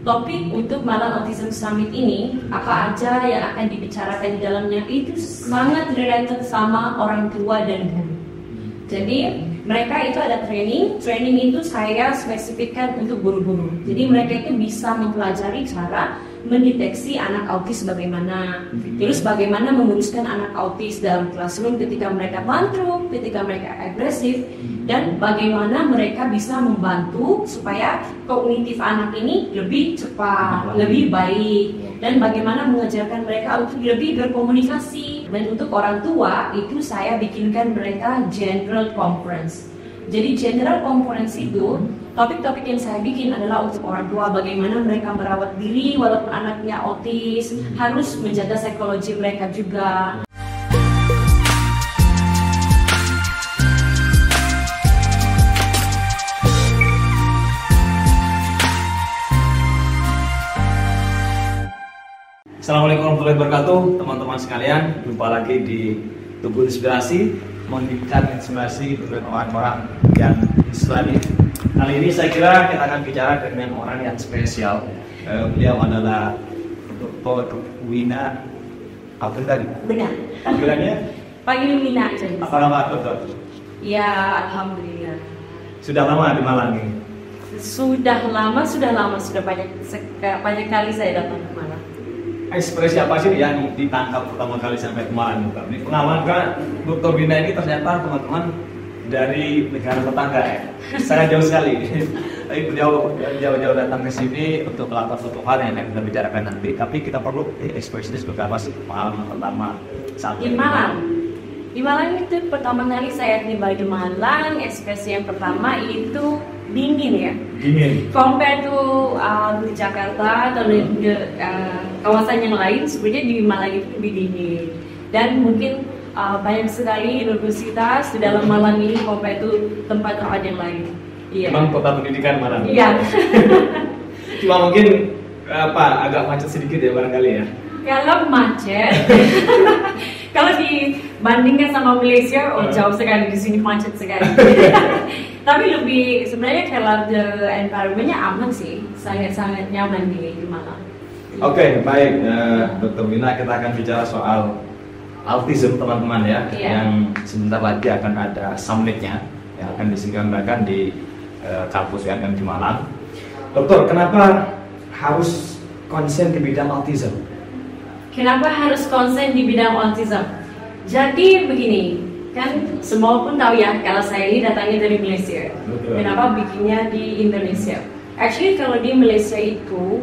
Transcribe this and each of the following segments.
topik untuk Malang Autism Summit ini, apa aja yang akan dibicarakan di dalamnya itu sangat related sama orang tua dan guru. Jadi mereka itu ada training itu saya spesifikkan untuk guru-guru. Jadi mereka itu bisa mempelajari cara mendeteksi anak autis bagaimana, terus bagaimana menguruskan anak autis dalam classroom ketika mereka tantrum, ketika mereka agresif, dan bagaimana mereka bisa membantu supaya kognitif anak ini lebih cepat, lebih baik, dan bagaimana mengajarkan mereka untuk lebih berkomunikasi. Dan untuk orang tua itu saya bikinkan mereka general conference. Jadi general conference itu topik-topik yang saya bikin adalah untuk orang tua, bagaimana mereka merawat diri walaupun anaknya autis, harus menjaga psikologi mereka juga. Assalamualaikum warahmatullahi wabarakatuh, teman-teman sekalian. Jumpa lagi di Tubuh Inspirasi, memberikan inspirasi untuk orang-orang yang Islami. Kali ini saya kira kita akan bicara dengan orang yang spesial. Beliau adalah Dr. Wina. Apa tadi? Benar. Panggilannya? Panggil Wina aja. Apa nama dokter? Ya, alhamdulillah. Sudah lama di Malang ini? Sudah banyak kali saya datang ke Malang. Ekspresi apa sih yang ditangkap pertama kali sampai ke Malang? Ini pengalaman kan Dr. Wina ini ternyata teman-teman dari negara tetangga ya, sangat jauh sekali. Tapi beliau jauh-jauh datang ke sini untuk melakukan suatu hal yang akan kita bicarakan nanti. Tapi kita perlu ekspresi seperti apa sih pengalaman pertama saat Di Malang. Di Malang itu pertama kali saya tiba di Malang, ekspresi yang pertama itu dingin ya. Dingin. Compare to di Jakarta atau di kawasan yang lain, sebenarnya di Malang itu lebih dingin. Dan mungkin banyak sekali universitas di dalam Malang ini compare to tempat-tempat yang lain. Iya. Memang kota pendidikan Malang. Iya. Cuma mungkin agak macet sedikit ya barangkali ya. Kalau macet, kalau dibandingkan sama Malaysia, jauh sekali, di sini macet sekali. Tapi lebih sebenarnya kalau the environment-nya aman sih, sangat-sangat nyaman di Malang. Oke, baik, Dr. Wina, kita akan bicara soal autism teman-teman ya, yang sebentar lagi akan ada summitnya yang akan diselenggarakan di kampus UNM di Malang. Dokter, kenapa harus konsen di bidang autism? Kenapa harus konsen di bidang autism? Jadi begini, kan semua pun tahu ya kalau saya ini datangnya dari Malaysia. Betul. Kenapa bikinnya di Indonesia? Actually kalau di Malaysia itu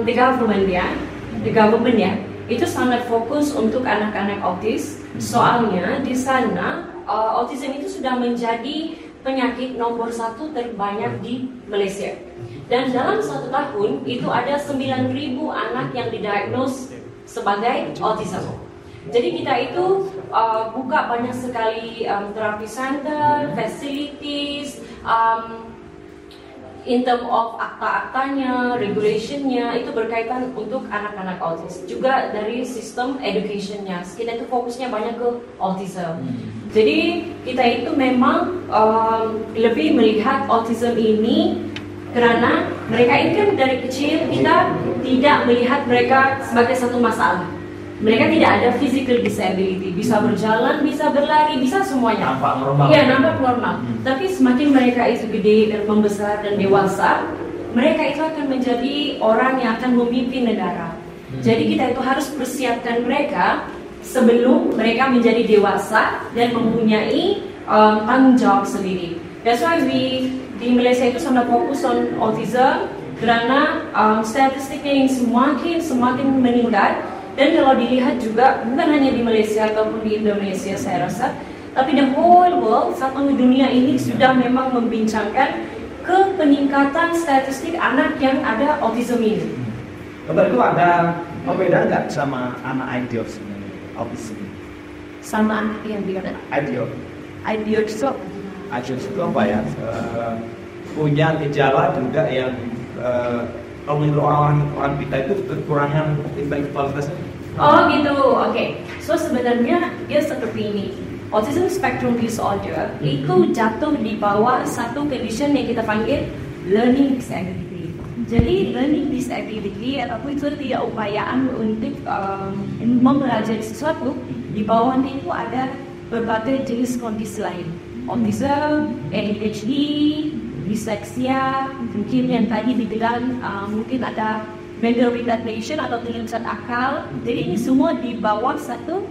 the government ya itu sangat fokus untuk anak-anak autis. Soalnya di sana autism itu sudah menjadi penyakit nomor 1 terbanyak di Malaysia. Dan dalam 1 tahun itu ada 9.000 anak yang didiagnose sebagai autism. Jadi kita itu buka banyak sekali therapy center, facilities, in term of akta-aktanya, regulationnya itu berkaitan untuk anak-anak autis. Juga dari sistem educationnya, kita itu fokusnya banyak ke autism. Jadi kita itu memang lebih melihat autism ini karena mereka ini kan dari kecil kita tidak melihat mereka sebagai satu masalah. Mereka tidak ada physical disability, bisa berjalan, bisa berlari, bisa semuanya. Nampak normal. Iya, nampak normal. Tapi semakin mereka itu gede dan membesar dan dewasa, mereka itu akan menjadi orang yang akan memimpin negara. Jadi kita itu harus persiapkan mereka sebelum mereka menjadi dewasa dan mempunyai tanggung jawab sendiri. That's why di Malaysia itu sangat fokus on autism karena statistiknya yang semakin meningkat. Dan kalau dilihat juga bukan hanya di Malaysia ataupun di Indonesia saya rasa, tapi the whole world, satu dunia ini sudah memang membincangkan ke peningkatan statistik anak yang ada autism ini. Dokter, itu ada perbedaan nggak sama anak idiot autism? Sama anak yang biasa. Idiot itu apa ya? Punya gejala juga yang kalau menurut orang kita itu kekurangan intelektualitasnya. Oh gitu, oke. So sebenarnya dia seperti ini. Autism spectrum disorder itu jatuh di bawah satu condition yang kita panggil learning disability. Jadi learning disability ataupun ketidakupayaan untuk mempelajari sesuatu, di bawahnya itu ada berbagai jenis kondisi lain. Autism, ADHD, dyslexia, mungkin yang tadi dibilang mungkin ada mental retardation atau kelainan akal. Jadi ini semua di bawah satu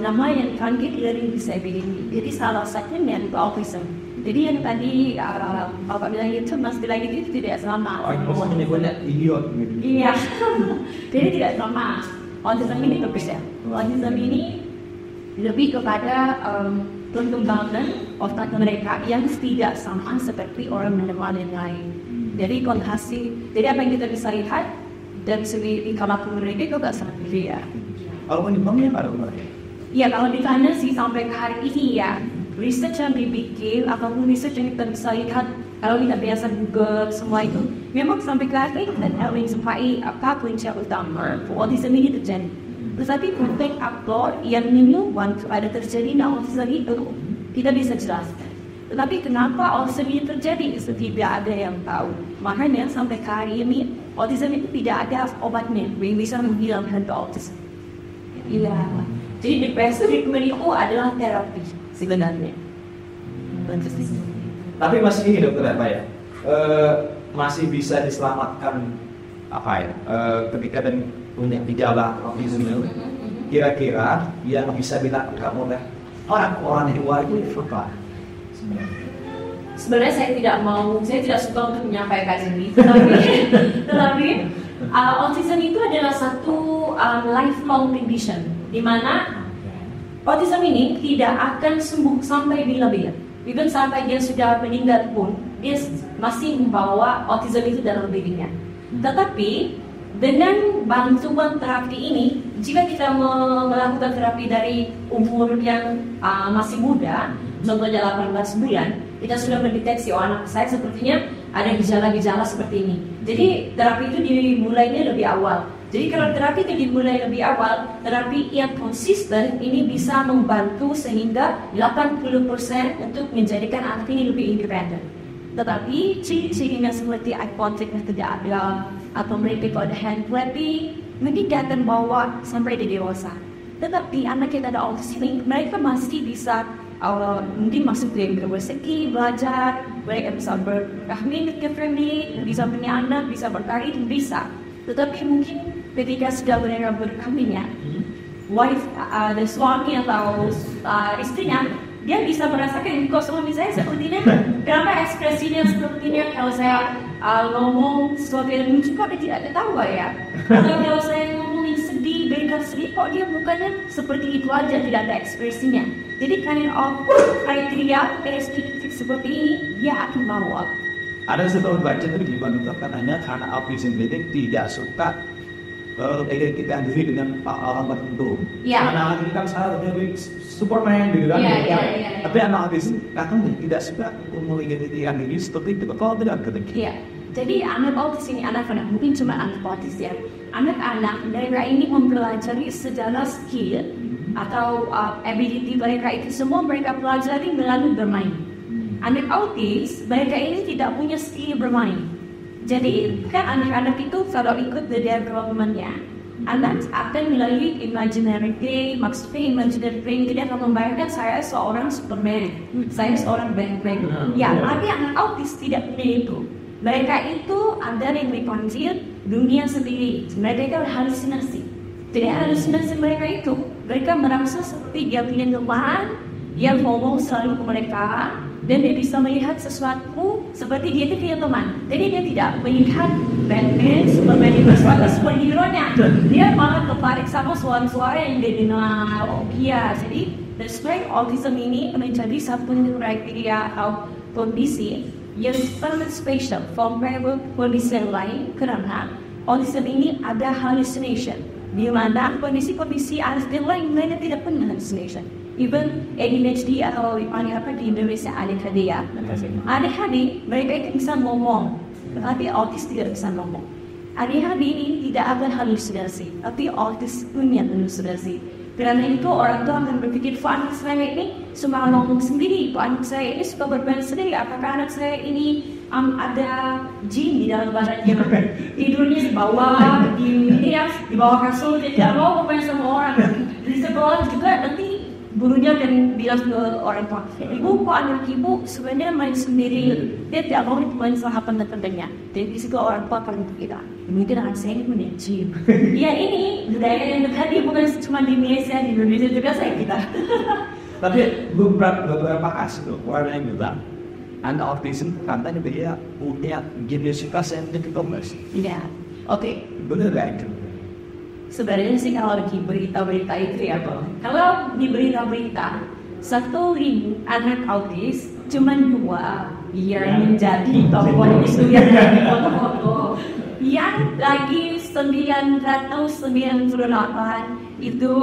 nama yang dipanggil learning disability. Jadi salah satunya itu autism. Jadi yang tadi Bapak bilang itu Mas bilang itu tidak sama. Oh, menyebutnya idiot. Iya. Jadi tidak sama. Autism ini berbeda. Autism ini lebih kepada perkembangan otak mereka yang tidak sama seperti orang normal yang lain. Jadi apa yang kita bisa lihat dari segi tingkah mereka juga sangat berbeda. Kalau penyebabnya apa dokter? Ya kalau ditanya sih sampai ke hari ini ya, research yang dibikin ataupun research yang kita bisa lihat kalau kita biasa Google semua itu, memang sampai ke hari ini dan yang sampai apa punca utama autism ini terjadi. Tetapi konteks aktor yang menyumbang kepada terjadinya autism itu tidak bisa jelaskan. Tetapi kenapa autism ini terjadi itu tidak ada yang tahu. Makanya sampai ke hari ini autism itu tidak ada obatnya yang bisa menghilangkan autism. Iya. Jadi depresi treatment itu adalah terapi sebenarnya. Tapi masih ini dokter apa ya? Masih bisa diselamatkan apa ya? Ketika dan punya gejala autism itu, kira-kira yang bisa dilakukan oleh orang-orang di luar itu apa? Sebenarnya saya tidak suka untuk menyampaikan ini, tetapi autism itu adalah satu lifelong condition, di mana autism ini tidak akan sembuh sampai bila-bila. Even sampai dia sudah meninggal pun, dia masih membawa autism itu dalam dirinya. Tetapi dengan bantuan terapi ini, jika kita melakukan terapi dari umur yang masih muda, contohnya 18 bulan, kita sudah mendeteksi anak saya sepertinya ada gejala-gejala seperti ini. Jadi terapi itu dimulainya lebih awal. Jadi kalau terapi itu dimulai lebih awal, terapi yang konsisten ini bisa membantu sehingga 80% untuk menjadikan anak ini lebih independen. Tetapi ciri-cirinya seperti eye contact yang tidak ada atau mereka pada hand clapping, mungkin dia akan bawa sampai di dewasa. Tetapi anak yang ada autism ini, mereka masih bisa mungkin masuk dari bersegi, belajar, mereka bisa berkahwin ke family, bisa punya anak, bisa berkarir, bisa. Tetapi mungkin ketika sudah mereka berkahwinnya, dan suami atau istrinya, dia bisa merasakan kok suami saya sepertinya, kenapa ekspresinya sepertinya kalau saya ngomong sesuatu yang lucu kok dia tidak ketawa ya, atau kalau saya ngomongin sedih, bengkak sedih kok dia mukanya seperti itu aja, tidak ada ekspresinya. Jadi kind of kriteria karakteristik seperti ini dia akan bawa. Ada satu baca tadi di Bandung katanya karena autism ini tidak suka kita diri dengan orang tertentu. Ya. Anak ini kan seharusnya Superman gitu kan. Ya. Tapi anak autism katanya tidak suka mengidentikan diri seperti itu. Kalau tidak ketika. Iya. Jadi anak autis ini anak-anak mungkin cuma anak autis ya. Anak-anak mereka ini mempelajari segala skill atau ability mereka itu semua mereka pelajari melalui bermain. Anak autis mereka ini tidak punya skill bermain. Jadi kan anak-anak itu kalau ikut the development-nya, anak akan melalui imaginary game. Maksudnya imaginary game dia akan membayangkan saya seorang Superman, saya seorang Batman. Ya, tapi anak autis tidak punya itu. Mereka itu ada yang dipanggil dunia sendiri. Mereka halusinasi. Jadi halusinasi mereka itu, mereka merasa seperti dia punya teman yang ngomong selalu ke mereka, dan dia bisa melihat sesuatu seperti dia itu punya teman. Jadi dia tidak melihat Batman, Superman itu sebagai superhero-nya. Dia malah tertarik sama suara-suara yang dia dengar. Jadi that's why autism ini menjadi satu kriteria atau kondisi yang sangat spesial compared kondisi yang lain, karena autism ini ada hallucination, di mana kondisi-kondisi autism lain mereka tidak pernah hallucination. Even ADHD atau di Indonesia ADHD ya. ADHD mereka bisa ngomong, tetapi autis tidak bisa ngomong. ADHD ini tidak akan halusinasi, tapi autis punya halusinasi. Karena itu orang tua akan berpikir, anak saya ini cuma ngomong sendiri, anak saya ini suka bermain sendiri, apakah anak saya ini ada jin di dalam badannya. Tidurnya di bawah, di bawah kasur, dia tidak mau bermain sama orang. Di sekolah juga nanti gurunya akan bilang ke orang tua, ibu kok anak ibu sebenarnya main sendiri, dia tidak mau main sama teman-temannya. Jadi di situ orang tua akan berkata, mungkin anak saya ini punya jin. Ya ini budaya yang terjadi bukan cuma di Malaysia, di Indonesia juga saya kira. Tapi beberapa kasus tuh orang yang bilang anak autism katanya dia punya genesitas yang dikemas. Iya, oke. Bener gak itu? Sebenarnya sih kalau di berita-berita itu ya, kalau di berita-berita 1.000 anak autis cuma 2 yang menjadi tokoh itu yang jadi foto-foto. Yang lagi 998 itu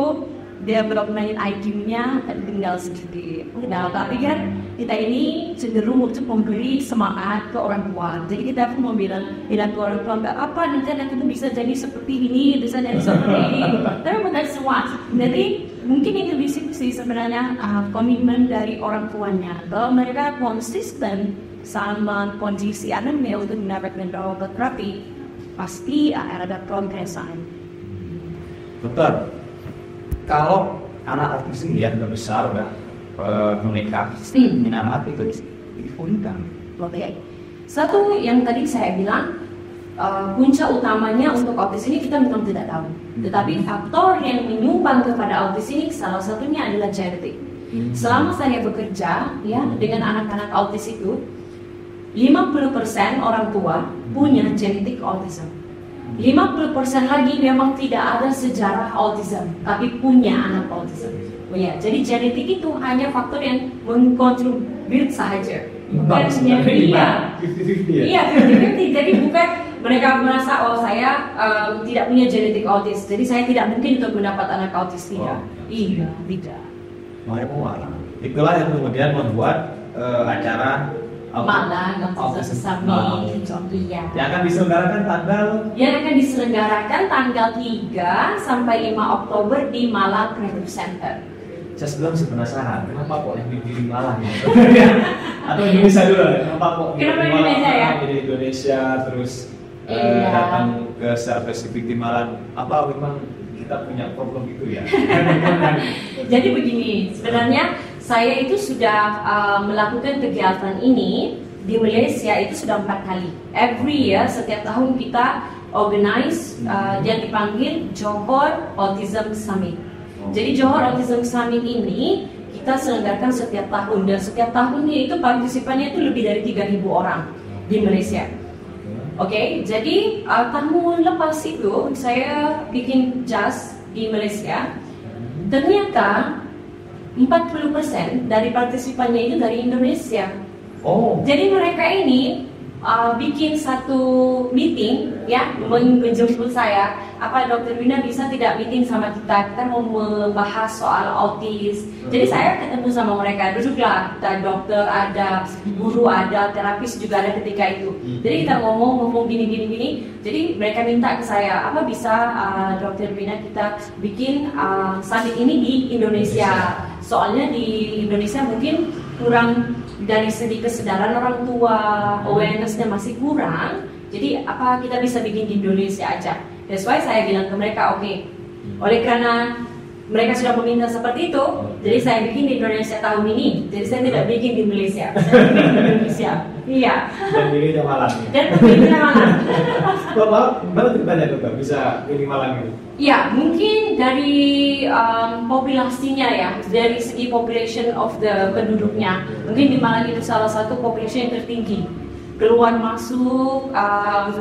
development IQ-nya tinggal sedikit. Nah, tapi kan kita ini cenderung untuk memberi semangat ke orang tua. Jadi kita pun mau bilang ke orang tua, nggak apa nanti anak itu bisa jadi seperti ini, bisa jadi seperti ini. Tapi bukan semua. Jadi mungkin itu bisa sih sebenarnya komitmen dari orang tuanya. Kalau mereka konsisten sama kondisi anaknya untuk mendapatkan obat terapi, pasti ada progresan. Betul. Kalau anak autis ini ya udah besar, udah menikah, minat itu dipunkan. Oke. Satu yang tadi saya bilang, punca utamanya untuk autis ini kita memang tidak tahu. Tetapi faktor yang menyumbang kepada autis ini salah satunya adalah genetik. Selama saya bekerja ya dengan anak-anak autis itu, 50% orang tua punya genetik autism. 50% lagi memang tidak ada sejarah autism, tapi punya anak autism. Ya, jadi genetik itu hanya faktor yang mengkontribut saja. Bukan iya, 50-50. Jadi bukan mereka merasa saya tidak punya genetik autis, jadi saya tidak mungkin untuk mendapat anak autis tidak. Iya, tidak. Malah. Itulah yang kemudian membuat acara Malang Autism Summit. Iya. Yang akan diselenggarakan tanggal 3 sampai 5 Oktober di Malang Creative Center. Saya sebelum penasaran, kenapa kok yang di Malang ya? Atau Indonesia dulu, kenapa kok di Indonesia ya? Di Indonesia terus datang ke secara spesifik di Malang. Apa memang kita punya problem itu ya? Jadi begini, sebenarnya saya itu sudah melakukan kegiatan ini di Malaysia itu sudah 4 kali. Every year, setiap tahun kita organize yang dipanggil Johor Autism Summit. Jadi Johor Autism Summit ini kita selenggarakan setiap tahun, dan setiap tahunnya itu partisipannya itu lebih dari 3.000 orang di Malaysia. Oke, jadi tahun lepas itu saya bikin JAS di Malaysia. Ternyata 40% dari partisipannya itu dari Indonesia. Jadi mereka ini bikin satu meeting ya, menjemput saya. Apa Dr. Wina bisa tidak meeting sama kita? Kita mau membahas soal autis. Jadi saya ketemu sama mereka, duduklah, ada dokter, ada guru, ada terapis juga ada ketika itu. Jadi kita ngomong gini. Jadi mereka minta ke saya, apa bisa Dr. Wina kita bikin summit ini di Indonesia? Soalnya di Indonesia mungkin kurang dari segi kesadaran orang tua, awareness-nya masih kurang. Jadi apa kita bisa bikin di Indonesia aja? That's why saya bilang ke mereka, oke. Oleh karena mereka sudah meminta seperti itu, jadi saya bikin di Indonesia tahun ini. Jadi saya tidak bikin di Malaysia, saya bikin di Indonesia. Iya. Dan pilihnya Malang. Dan pilihnya Malang. Mana ceritanya dokter bisa pilih Malang itu? Ya, mungkin dari populasinya ya, dari segi population of the penduduknya. Mungkin di Malang itu salah satu populasi yang tertinggi. Keluar masuk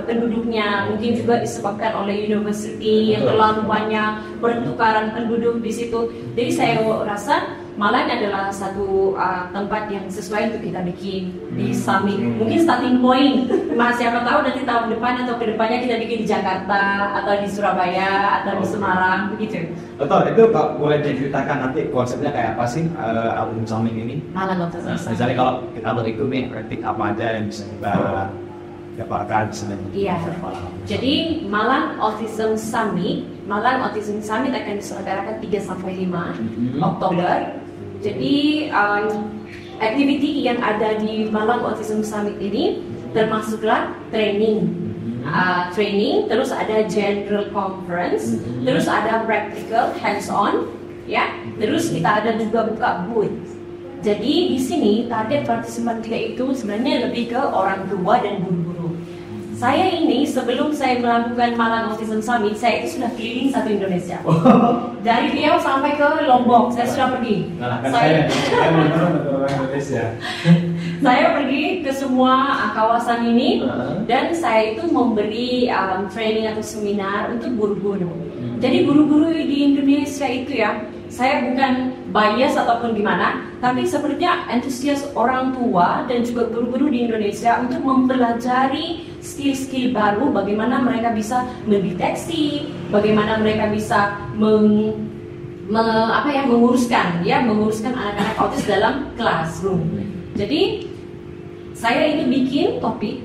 penduduknya mungkin juga disebabkan oleh university yang terlalu banyak pertukaran penduduk di situ. Jadi saya rasa Malang adalah satu tempat yang sesuai untuk kita bikin di summit. Mungkin starting point, siapa tahu nanti tahun depan atau kedepannya kita bikin di Jakarta atau di Surabaya atau di Semarang begitu. Betul, itu boleh diceritakan nanti konsepnya kayak apa sih album summit ini? Malang Autism. Misalnya kalau kita berikut nih, kritik apa aja yang bisa kita dapatkan sebenarnya. Iya. Jadi Malang Autism Summit akan diselenggarakan 3 sampai 5 Oktober. Jadi activity yang ada di Malang Autism Summit ini termasuklah training, terus ada general conference, terus ada practical hands on, ya. Terus kita ada juga buka booth. Jadi di sini target partisipan kita itu sebenarnya lebih ke orang tua dan guru-guru. Saya ini sebelum saya melakukan Malang Autism Summit, saya itu sudah keliling satu Indonesia. Dari Riau sampai ke Lombok, saya sudah pergi. Saya orang Indonesia. Saya pergi ke semua kawasan ini dan saya itu memberi training atau seminar untuk guru-guru. Jadi guru-guru di Indonesia itu ya, saya bukan bias ataupun gimana, tapi sepertinya antusias orang tua dan juga guru-guru di Indonesia untuk mempelajari skill-skill baru, bagaimana mereka bisa mendeteksi, bagaimana mereka bisa menguruskan anak-anak autis dalam classroom. Jadi saya ini bikin topik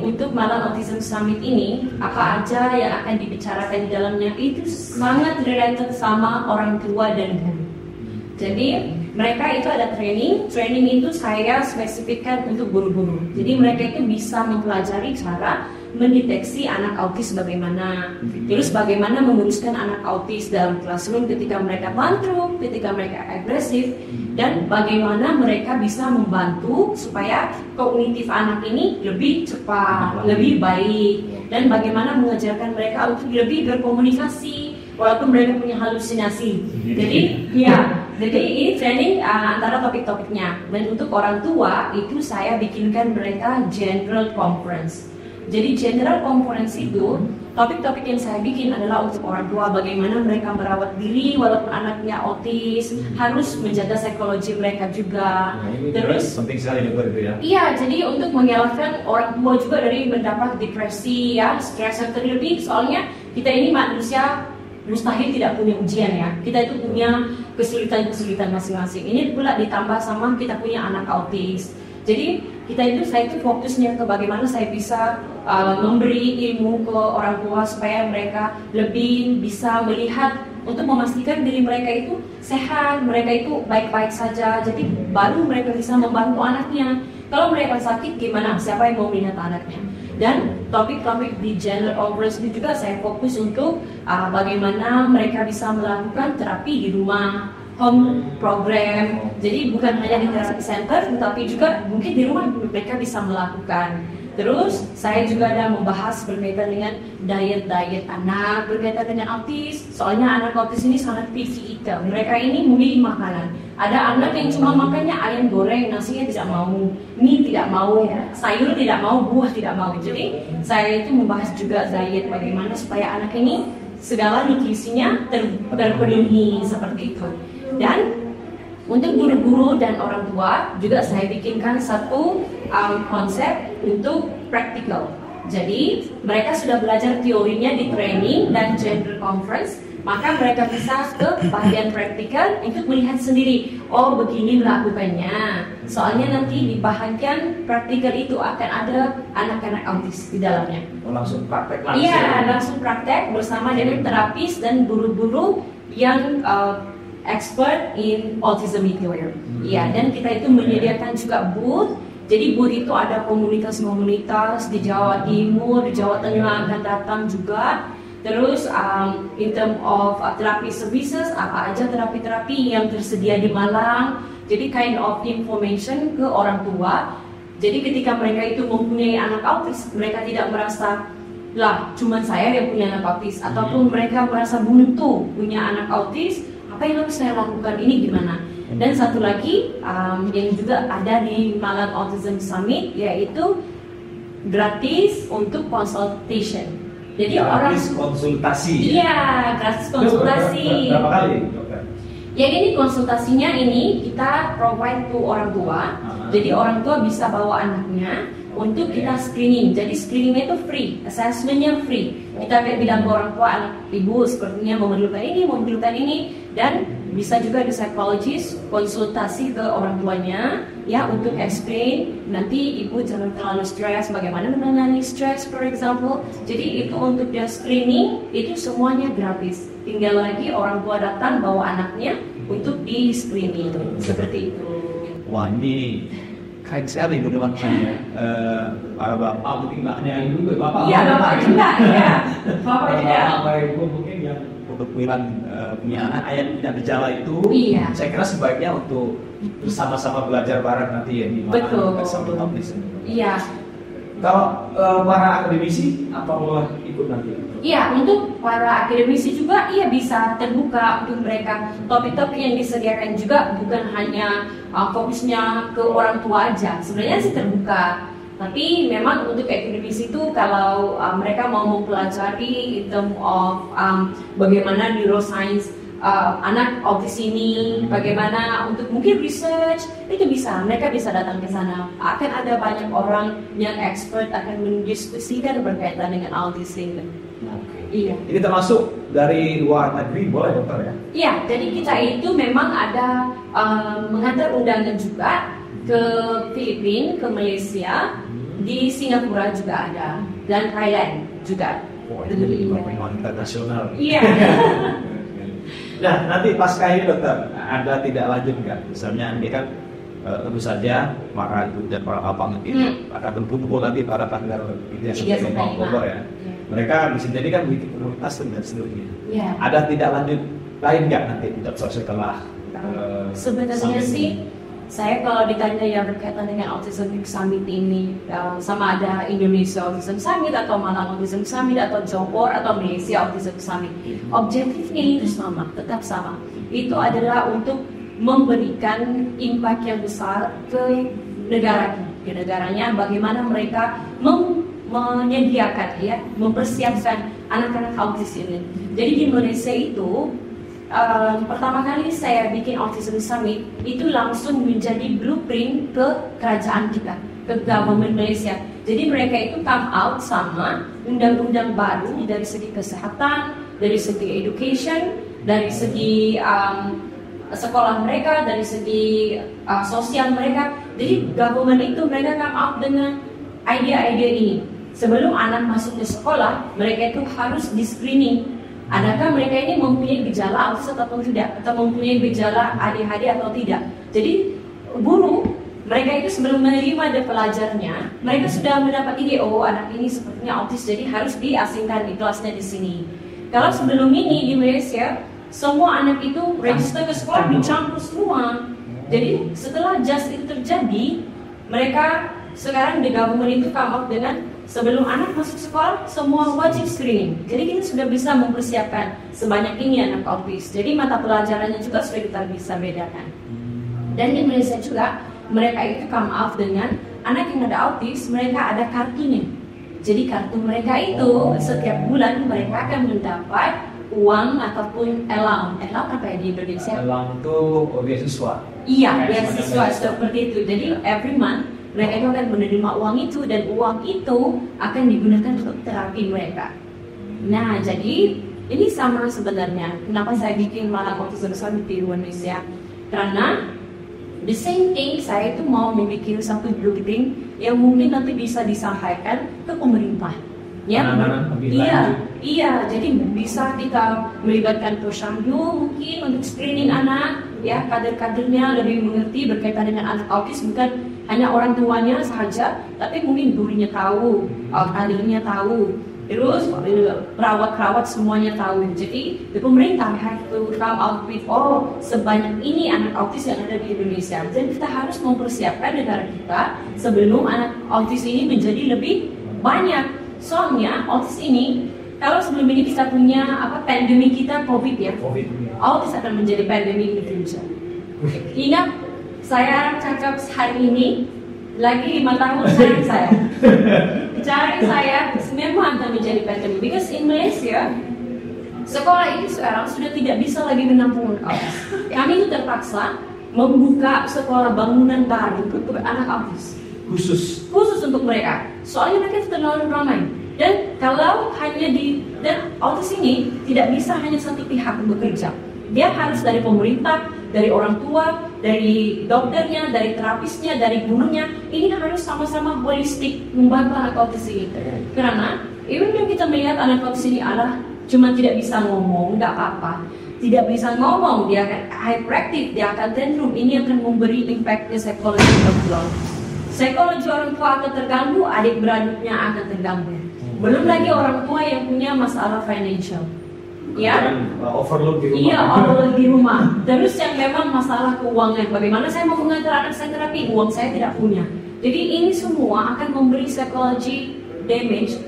untuk Malang Autism Summit ini, apa aja yang akan dibicarakan di dalamnya itu sangat related sama orang tua dan guru. Jadi mereka itu ada training itu saya spesifikkan untuk guru-guru. Jadi mereka itu bisa mempelajari cara mendeteksi anak autis bagaimana, terus bagaimana menguruskan anak autis dalam classroom ketika mereka tantrum, ketika mereka agresif, dan bagaimana mereka bisa membantu supaya kognitif anak ini lebih cepat, lebih baik, dan bagaimana mengajarkan mereka untuk lebih berkomunikasi walaupun mereka punya halusinasi. Jadi ini training antara topik-topiknya. Dan untuk orang tua itu saya bikinkan mereka general conference. Jadi general conference itu topik-topik yang saya bikin adalah untuk orang tua, bagaimana mereka merawat diri walaupun anaknya autis, harus menjaga psikologi mereka juga. Terus penting sekali itu ya. Iya, jadi untuk mengelakkan orang tua juga dari mendapat depresi ya, stres yang terlebih, soalnya kita ini manusia mustahil tidak punya ujian ya. Kita itu punya kesulitan-kesulitan masing-masing. Ini pula ditambah sama kita punya anak autis. Jadi saya itu fokusnya ke bagaimana saya bisa memberi ilmu ke orang tua supaya mereka lebih bisa melihat untuk memastikan diri mereka itu sehat, mereka itu baik-baik saja. Jadi baru mereka bisa membantu anaknya. Kalau mereka sakit gimana? Siapa yang mau melihat anaknya? Dan topik-topik di general conference itu juga saya fokus untuk bagaimana mereka bisa melakukan terapi di rumah, home program. Jadi bukan hanya di therapy center, tetapi juga mungkin di rumah mereka bisa melakukan. Terus saya juga ada membahas berkaitan dengan diet anak berkaitan dengan autis. Soalnya anak autis ini sangat picky eater. Mereka ini memilih makanan. Ada anak yang cuma makannya ayam goreng, nasinya tidak mau, mie tidak mau, sayur tidak mau, buah tidak mau. Jadi saya itu membahas juga diet, bagaimana supaya anak ini segala nutrisinya terpenuhi seperti itu. Dan untuk guru-guru dan orang tua juga saya bikinkan satu konsep untuk praktikal. Jadi mereka sudah belajar teorinya di training dan general conference, maka mereka bisa ke bagian praktikal untuk melihat sendiri. Oh, begini melakukannya. Soalnya nanti di bagian praktikal itu akan ada anak-anak autis di dalamnya. Langsung praktek langsung. Iya, langsung praktek bersama dengan terapis dan guru-guru yang expert in autism behavior. Iya, dan kita itu menyediakan juga booth. Jadi booth itu ada komunitas-komunitas di Jawa Timur, di Jawa Tengah akan datang juga. Terus in term of therapy services, apa aja terapi-terapi yang tersedia di Malang. Jadi kind of information ke orang tua. Jadi ketika mereka itu mempunyai anak autis, mereka tidak merasa lah cuman saya yang punya anak autis, ataupun mereka merasa buntu punya anak autis. Apa yang harus saya lakukan, ini gimana? Dan satu lagi yang juga ada di Malang Autism Summit, yaitu gratis untuk consultation. Jadi gratis konsultasi. Iya, gratis konsultasi. Berapa kali, dokter? Yang ini konsultasinya ini kita provide to orang tua. Jadi orang tua bisa bawa anaknya untuk kita screening. Jadi screeningnya itu free, assessmentnya free. Kita bilang ke orang tua, anak ibu sepertinya memerlukan ini, dan bisa juga di psychologist konsultasi ke orang tuanya ya untuk explain nanti ibu jangan terlalu stres, bagaimana menangani stres for example. Jadi itu untuk dia screening itu semuanya gratis. Tinggal lagi orang tua datang bawa anaknya untuk di screening seperti itu. Wah, ini Keren sekali teman saya. Para bapak mungkin maknya juga bapak. Iya, bapak juga, iya. Bapak juga. Bapak ibu mungkin yang untuk punya anak ayah punya gejala itu. Iya. Saya kira sebaiknya untuk bersama-sama belajar bareng nanti ya di mana Betul. autis. Iya. Kalau para akademisi apa boleh ikut nanti? Iya, untuk para akademisi juga iya bisa terbuka untuk mereka. Topik-topik yang disediakan juga bukan hanya fokusnya ke orang tua aja. Sebenarnya sih terbuka. Tapi memang untuk akademisi itu kalau mereka mau mempelajari in term of bagaimana neuroscience anak autis ini, bagaimana untuk mungkin research, itu bisa, mereka bisa datang ke sana. Akan ada banyak orang yang expert akan mendiskusikan berkaitan dengan autis ini. Iya. Ini termasuk dari luar negeri boleh dokter ya? Iya, jadi kita itu memang ada mengantar undangan juga ke Filipina, ke Malaysia, di Singapura juga ada, dan Thailand juga. Oh, ini internasional. Iya. Nah, nanti pasca ini dokter, ada tidak lanjut nggak? Misalnya ini kan tentu saja maka itu dan para abang itu akan berkumpul nanti pada tanggal ini yang sampai Oktober ya. Mereka bisa jadi kan bikin komunitas dan seterusnya. Iya. Ada tidak lanjut lain nggak nanti dokter setelah? Sebenarnya sih, saya kalau ditanya yang berkaitan dengan Autism Summit ini, sama ada Indonesia Autism Summit atau Malang Autism Summit atau Johor atau Malaysia Autism Summit, objektifnya itu sama, tetap sama. Itu adalah untuk memberikan impact yang besar ke negaranya, bagaimana mereka menyediakan ya, mempersiapkan anak-anak autis ini. Jadi di Malaysia itu pertama kali saya bikin Autism Summit itu langsung menjadi blueprint ke kerajaan kita, ke government Malaysia. Jadi mereka itu come out sama undang-undang baru dari segi kesehatan, dari segi education, dari segi sekolah mereka, dari segi sosial mereka. Jadi government itu mereka come out dengan ide-ide ini. Sebelum anak masuk ke sekolah, mereka itu harus di screening. Adakah mereka ini mempunyai gejala autis atau tidak, atau mempunyai gejala ADHD atau tidak. Jadi guru mereka itu sebelum menerima pelajarnya, mereka sudah mendapat ide, oh anak ini sepertinya autis, jadi harus diasingkan di kelasnya di sini. Kalau sebelum ini di Malaysia, semua anak itu register ke sekolah dicampur semua. Jadi setelah just itu terjadi, mereka sekarang di government itu come up dengan sebelum anak masuk sekolah semua wajib screening. Jadi kita sudah bisa mempersiapkan sebanyak ini anak autis. Jadi mata pelajarannya juga sudah kita bisa bedakan. Dan di Malaysia juga mereka itu come out dengan anak yang ada autis, mereka ada kartunya. Jadi kartu mereka itu setiap bulan mereka akan mendapat uang ataupun allowance. Allowance apa ya di Indonesia? Allowance itu beasiswa. Iya, beasiswa seperti itu. Jadi every month mereka itu akan menerima uang itu, dan uang itu akan digunakan untuk terapi mereka. Nah, jadi ini sama sebenarnya. Kenapa saya bikin Malang Autism Summit di Indonesia? Karena the same thing, saya itu mau membuat satu blueprint yang mungkin nanti bisa disampaikan ke pemerintah. Ya, iya. Jadi bisa kita melibatkan posyandu mungkin untuk screening anak, ya kader-kadernya lebih mengerti berkaitan dengan anak autis, bukan hanya orang tuanya saja, tapi mungkin gurunya tahu, kadernya tahu, terus perawat-perawat semuanya tahu. Jadi pemerintah have to come out with sebanyak ini anak autis yang ada di Indonesia, dan kita harus mempersiapkan negara kita sebelum anak autis ini menjadi lebih banyak. Soalnya autis ini, kalau sebelum ini kita punya pandemi kita COVID ya, autis akan menjadi pandemi in the future. Ingat, saya cakap hari ini lagi 5 tahun cari saya memang akan menjadi pandemi. Because in Malaysia sekolah itu sekarang sudah tidak bisa lagi menampung autis. Kami itu terpaksa membuka sekolah bangunan baru untuk anak autis. Khusus untuk mereka. Soalnya mereka terlalu ramai. Dan kalau dan autis ini tidak bisa hanya satu pihak bekerja. Dia harus dari pemerintah, dari orang tua, dari dokternya, dari terapisnya, dari gurunya. Ini harus sama-sama holistik membantu anak autis ini. Karena even yang kita melihat anak autis ini cuma tidak bisa ngomong, nggak apa-apa. Tidak bisa ngomong, dia akan hyperactive, dia akan tantrum. Ini akan memberi impact ke psychological Psikologi orang tua akan terganggu, adik beradiknya akan terganggu. Belum lagi orang tua yang punya masalah financial, ya, overload di rumah. Iya, overload di rumah. Terus yang memang masalah keuangan, bagaimana saya mau mengantar anak saya terapi, uang saya tidak punya. Jadi ini semua akan memberi psychology damage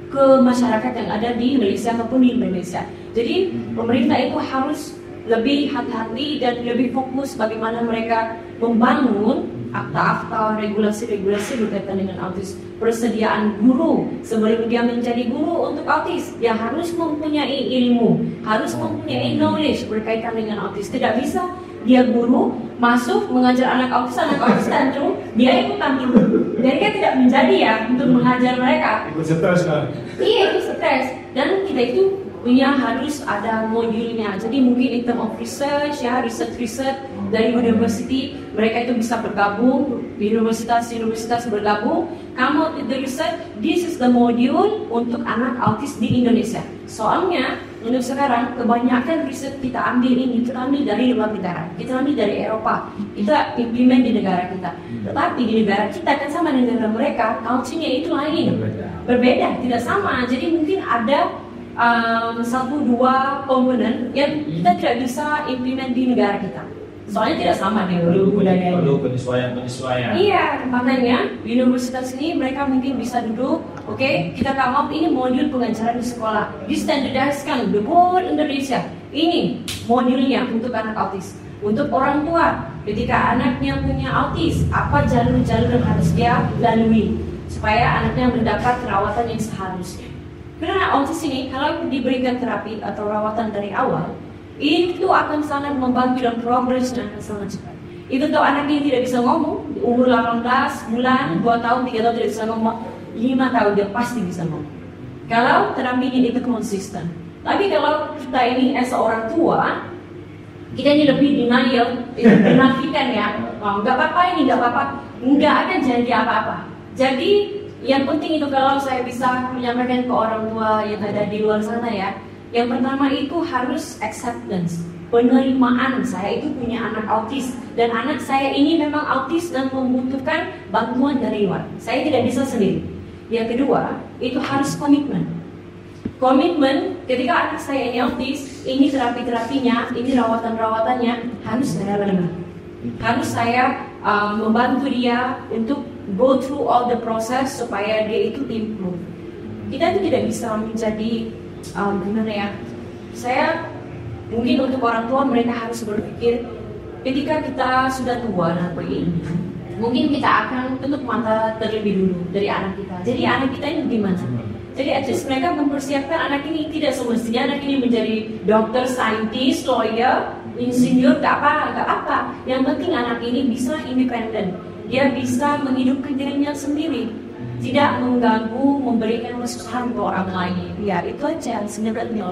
ke masyarakat yang ada di Malaysia maupun di Indonesia. Jadi pemerintah itu harus lebih hati-hati dan lebih fokus bagaimana mereka membangun akta-akta, regulasi-regulasi berkaitan dengan autis. Persediaan guru sebelum dia menjadi guru untuk autis, dia harus mempunyai ilmu, harus mempunyai knowledge berkaitan dengan autis. Tidak bisa dia guru masuk mengajar anak autis tantrum, dia ikut tantrum. Jadi kan tidak menjadi ya untuk mengajar mereka. Ikut stres kan? Iya, itu stres. Dan kita itu punya harus ada modulnya. Jadi mungkin in term of research ya, research dari university, mereka itu bisa bergabung, universitas bergabung, come out with the research, this is the module untuk anak autis di Indonesia. Soalnya untuk sekarang kebanyakan riset kita ambil ini, kita ambil dari luar negara, kita ambil dari Eropa, kita implement di negara kita. Tetapi di negara kita kan sama dengan negara mereka, culture-nya itu lain, berbeda, tidak sama. Jadi mungkin ada 1-2 komponen yang kita tidak bisa implement di negara kita. Soalnya tidak sama dengan budayanya. Perlu penyesuaian. Iya, makanya di universitas ini mereka mungkin bisa duduk, oke, kita come up ini modul pengajaran di sekolah, di-standardized-kan the whole Indonesia. Ini modulnya untuk anak autis. Untuk orang tua, ketika anaknya punya autis, apa jalur-jalur yang harus dia lalui supaya anaknya mendapat perawatan yang seharusnya. Karena autis ini kalau diberikan terapi atau rawatan dari awal, itu akan sangat membantu dan progresnya akan sangat cepat. Itu kalau anak ini tidak bisa ngomong, di umur 18 bulan, 2 tahun, 3 tahun tidak bisa ngomong, 5 tahun dia pasti bisa ngomong. Kalau terapinya itu konsisten. Tapi kalau kita ini seorang tua, kita ini lebih denial, menafikan ya, oh, nggak apa-apa ini, nggak apa-apa, nggak akan jadi apa-apa. Jadi yang penting itu kalau saya bisa menyampaikan ke orang tua yang ada di luar sana ya, yang pertama itu harus acceptance, penerimaan saya itu punya anak autis dan anak saya ini memang autis dan membutuhkan bantuan dari luar. Saya tidak bisa sendiri. Yang kedua itu harus komitmen. Komitmen ketika anak saya ini autis, ini terapi-terapinya, ini rawatan-rawatannya harus saya benar. Harus saya membantu dia untuk go through all the process supaya dia itu improve. Kita itu tidak bisa menjadi gimana ya? Saya mungkin untuk orang tua mereka harus berpikir ketika kita sudah tua nanti, mungkin kita akan tutup mata terlebih dulu dari anak kita. Jadi anak kita ini gimana? Jadi at least mereka mempersiapkan anak ini tidak semestinya anak ini menjadi dokter, saintis, lawyer, insinyur, gak apa. Yang penting anak ini bisa independen. Dia bisa menghidupkan dirinya sendiri, tidak mengganggu, memberikan kesusahan ke orang lain. Ya itu aja sebenarnya.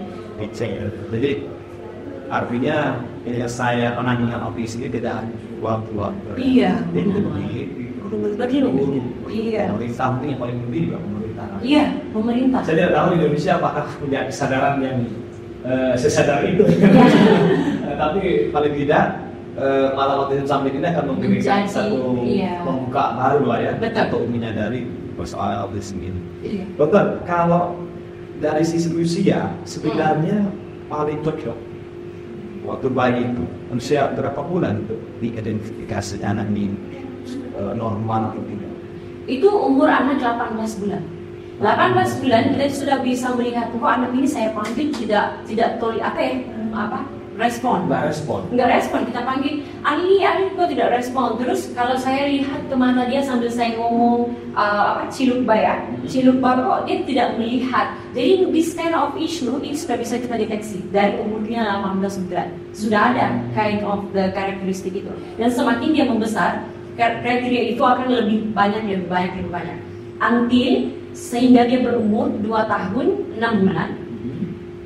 Jadi artinya ya saya menangani autis ini tidak waktu. Iya. Berdiri. Iya. Pemerintah mungkin yang paling penting juga pemerintah. Iya, pemerintah. Saya tidak tahu di Indonesia apakah punya kesadaran yang sesadar itu. Tapi paling tidak malah autism summit ini akan memberikan satu pembuka baru lah ya untuk menyadari persoalan autism ini. Iya. Dokter, kalau dari sisi usia sebenarnya paling cocok waktu bayi itu usia berapa bulan untuk diidentifikasi anak ini normal atau tidak? Itu umur anak 18 bulan. 18 bulan kita sudah bisa melihat kok anak ini saya panggil tidak respon. Nggak respon. Kita panggil Ali kok tidak respon. Terus kalau saya lihat kemana dia sambil saya ngomong ciluk kok dia tidak melihat. Jadi this kind of issue ini sudah bisa kita deteksi dari umurnya 18 bulan. Sudah ada kind of the karakteristik itu. Dan semakin dia membesar, kriteria itu akan lebih banyak. Until sehingga dia berumur 2 tahun 6 bulan,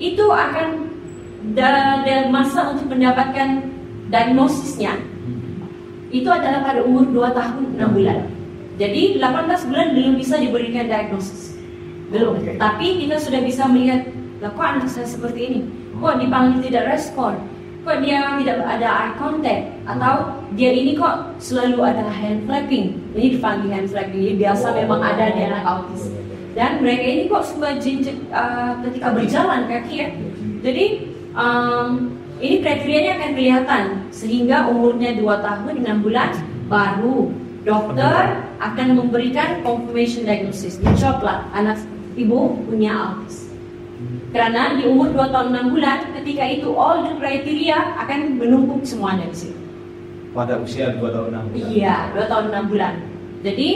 itu akan ada masa untuk mendapatkan diagnosisnya. Itu adalah pada umur 2 tahun 6 bulan. Jadi 18 bulan belum bisa diberikan diagnosis, belum. Tapi kita sudah bisa melihat, kok anak saya seperti ini, kok dipanggil tidak respon, kok dia tidak ada eye contact, atau dia ini kok selalu ada hand flapping. Ini dipanggil hand flapping, ini biasa memang ada di anak autis. Dan mereka ini kok suka jinjit ketika berjalan kaki ya. Jadi ini kriterianya akan kelihatan sehingga umurnya 2 tahun 6 bulan baru dokter akan memberikan confirmation diagnosis. Dicoplah anak ibu punya autis. Karena di umur 2 tahun 6 bulan ketika itu all the criteria akan menumpuk semuanya di sini. Pada usia 2 tahun 6 bulan. Iya, 2 tahun 6 bulan. Jadi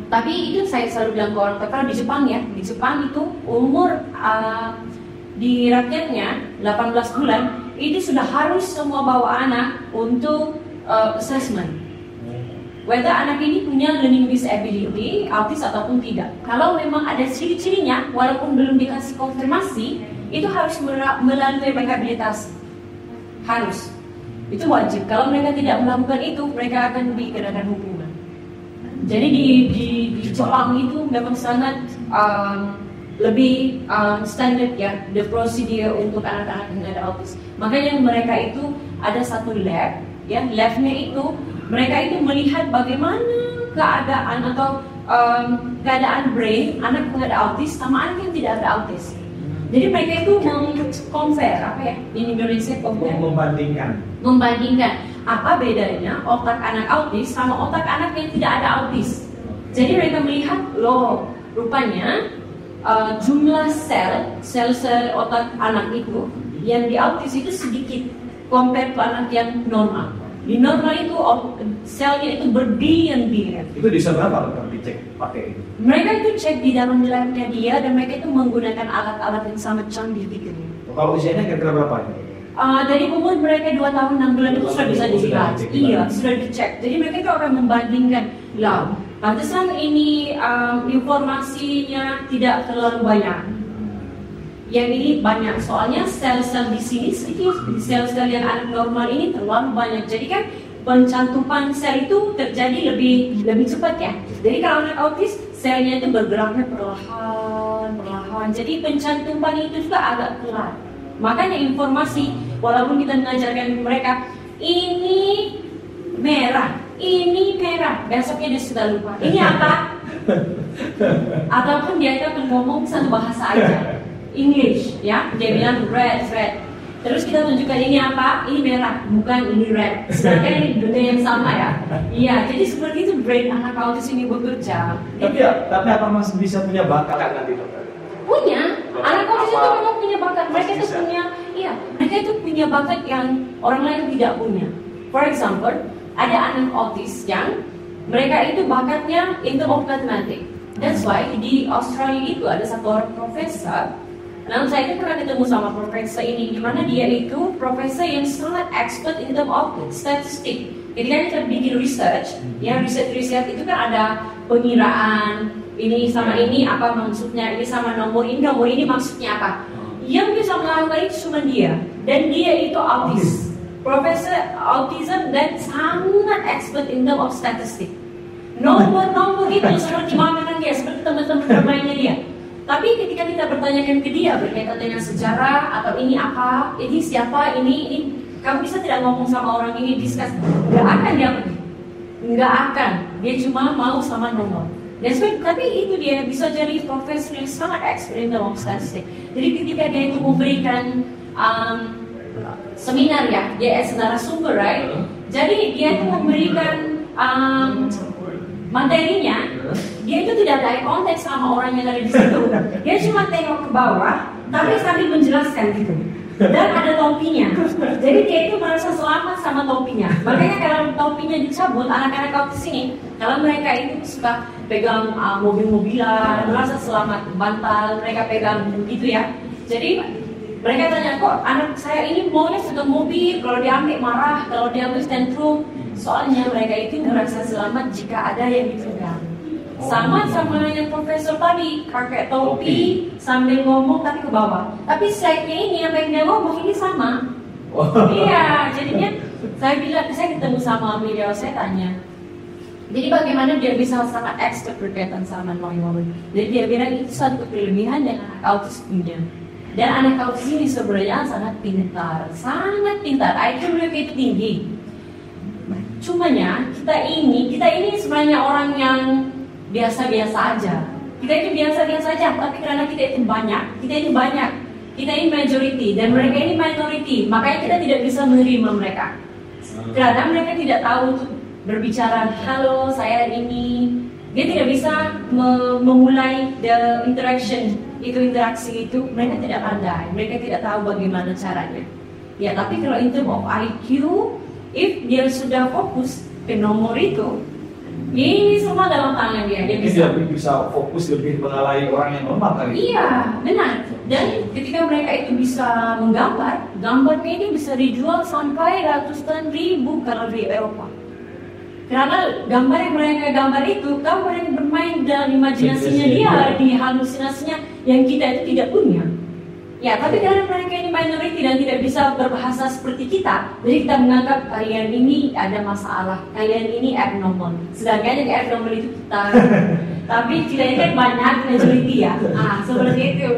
tapi itu saya selalu bilang ke orang tua, di Jepang ya, di Jepang itu umur di rakyatnya 18 bulan itu sudah harus semua bawa anak untuk assessment whether anak ini punya learning disability, autis ataupun tidak. Kalau memang ada ciri-cirinya, walaupun belum dikasih konfirmasi, itu harus melalui rehabilitasi. Harus. Itu wajib. Kalau mereka tidak melakukan itu, mereka akan dikenakan hukuman. Jadi di Jepang itu memang sangat lebih standar ya, the procedure untuk anak-anak yang ada autis. Makanya mereka itu ada satu lab, ya, labnya itu mereka itu melihat bagaimana keadaan atau keadaan brain anak yang ada autis sama anak yang tidak ada autis. Jadi mereka itu compare, apa ya, in Indonesia compare, membandingkan apa bedanya otak anak autis sama otak anak yang tidak ada autis. Jadi mereka melihat, loh, rupanya jumlah sel otak anak itu yang di autis itu sedikit compare ke anak yang normal. Di normal itu selnya itu berbilion-bilion. Itu bisa berapa kalau dicek pakai itu? Mereka itu cek di dalam labnya dia dan mereka itu menggunakan alat-alat yang sangat canggih gitu. Kalau usianya kira-kira berapa? Dari umur mereka 2 tahun 6 bulan itu sudah bisa dilihat. Iya, sudah dicek. Jadi mereka itu akan membandingkan, lah, pantesan ini informasinya tidak terlalu banyak. Yang ini banyak, soalnya sel-sel di sini sedikit, sel-sel yang anak normal ini terlalu banyak. Jadi kan pencantuman sel itu terjadi lebih cepat ya. Jadi kalau anak autis, selnya itu bergeraknya perlahan. Jadi pencantuman itu juga agak pelan. Makanya informasi, walaupun kita mengajarkan mereka ini merah, besoknya dia sudah lupa. Ini apa? Ataupun dia itu akan ngomong satu bahasa aja. English, ya, dia bilang red. Terus kita tunjukkan ini apa? Ini merah, bukan ini red. Sedangkan ini benda yang sama ya. Iya, jadi seperti itu brain anak autis ini bekerja. Tapi apa masih bisa punya bakat nanti dokter? Punya, anak autis itu memang punya bakat. Mereka itu punya bakat yang orang lain tidak punya. For example, ada anak autis yang mereka itu bakatnya in terms of mathematics. That's why di Australia itu ada satu orang profesor. Nah, saya itu pernah ketemu sama profesor ini, di mana dia itu profesor yang sangat expert in terms of statistik. Jadi kan kita bikin research, ya riset itu kan ada pengiraan ini sama ini apa maksudnya, ini sama nomor ini maksudnya apa. Yang bisa melakukan itu cuma dia, dan dia itu autis, profesor autism dan sangat expert in terms of statistik. Nomor itu seperti mainan dia, seperti teman-teman bermainnya dia. Tapi ketika kita bertanyakan ke dia berkaitan dengan sejarah atau ini apa, ini siapa, ini kamu bisa tidak ngomong sama orang ini, discuss, nggak akan dia pergi, nggak akan, dia cuma mau sama nomor. Tapi itu dia bisa jadi profesor yang sangat expert dalam statistik. Jadi ketika dia itu memberikan seminar ya, dia as narasumber, right? Jadi dia itu memberikan materinya, dia itu tidak ada eye contact sama orang yang ada di situ. Dia cuma tengok ke bawah, tapi sambil menjelaskan gitu. Dan ada topinya. Jadi dia itu merasa selamat sama topinya. Makanya kalau topinya dicabut, anak-anak autis ini, kalau mereka itu suka pegang mobil-mobilan, merasa selamat, bantal, mereka pegang gitu ya. Jadi mereka tanya, kok anak saya ini maunya pegang mobil, kalau diambil marah, kalau diambil tantrum. Soalnya mereka itu merasa selamat jika ada yang dipegang. Sama yang profesor tadi, pakai topi sambil ngomong tapi ke bawah. Tapi slide-nya ini yang dia ngomong ini sama. Iya, jadinya saya ketemu sama beliau, saya tanya. Jadi bagaimana dia bisa sangat expert berkaitan sama non-mobil. Jadi dia bilang itu satu kelebihan yang anak autis punya. Dan anak autis ini sebenarnya sangat pintar. IQ mereka itu tinggi. Cumanya kita ini sebenarnya orang yang biasa-biasa aja. Kita itu biasa-biasa aja, tapi karena kita ini banyak, kita ini majority dan mereka ini minority, makanya kita tidak bisa menerima mereka. Karena mereka tidak tahu untuk berbicara, halo saya ini, dia tidak bisa memulai the interaksi itu, mereka tidak pandai, mereka tidak tahu bagaimana caranya. Ya, tapi kalau in terms of IQ, if dia sudah fokus ke nomor itu, ini semua dalam tangan dia bisa fokus lebih mengalahi orang yang normal kali. Iya, benar. Dan ketika mereka itu bisa menggambar, gambarnya ini bisa dijual sampai ratusan ribu kalau di Eropa. Karena gambar yang mereka gambar itu, gambar yang bermain dalam imajinasinya dia, di halusinasinya yang kita itu tidak punya. Ya, tapi karena mereka ini minority dan tidak bisa berbahasa seperti kita, jadi kita menganggap kalian ini ada masalah, kalian ini abnormal. Sedangkan yang abnormal itu kita. Tapi kita ini kan banyak majority ya. Seperti itu.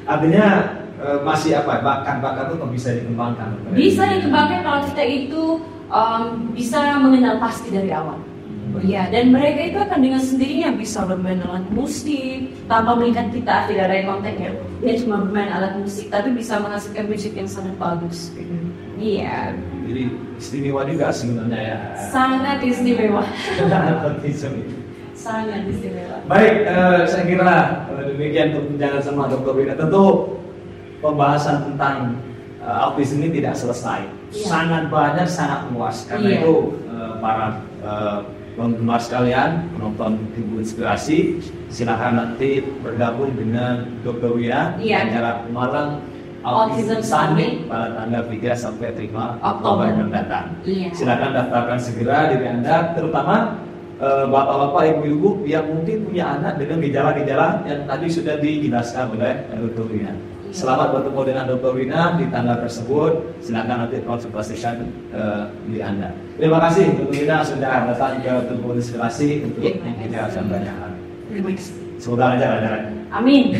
Artinya masih bakat-bakat itu bisa dikembangkan. Bisa dikembangkan kalau kita itu bisa mengenal pasti dari awal. Ya, dan mereka itu akan dengan sendirinya bisa bermain alat musik tanpa melihat kita, tidak ada kontennya. Dia cuma bermain alat musik, tapi bisa menghasilkan musik yang sangat bagus. Iya. Jadi istimewa juga sebenarnya ya. Sangat istimewa. Sangat istimewa. Baik, saya kira demikian perbincangan sama Dr. Wina. Tentu pembahasan tentang autis ini tidak selesai. Ya. Sangat banyak, sangat luas. Karena itu para penggemar sekalian, penonton Ibu Inspirasi, silakan nanti bergabung dengan Dr. Wina di acara Malang Autism Summit pada tanggal 3 sampai 5 Oktober mendatang. Silakan daftarkan segera diri Anda, terutama bapak-bapak, ibu-ibu yang mungkin punya anak dengan gejala-gejala yang tadi sudah dijelaskan oleh Dr. Wina. Selamat bertemu dengan Dr. Wina di tanggal tersebut. Silakan nanti konsultasikan di Anda. Terima kasih Dr. Wina sudah datang ke Tubuh Inspirasi untuk menjawab banyak hal. Semoga lancar. Amin.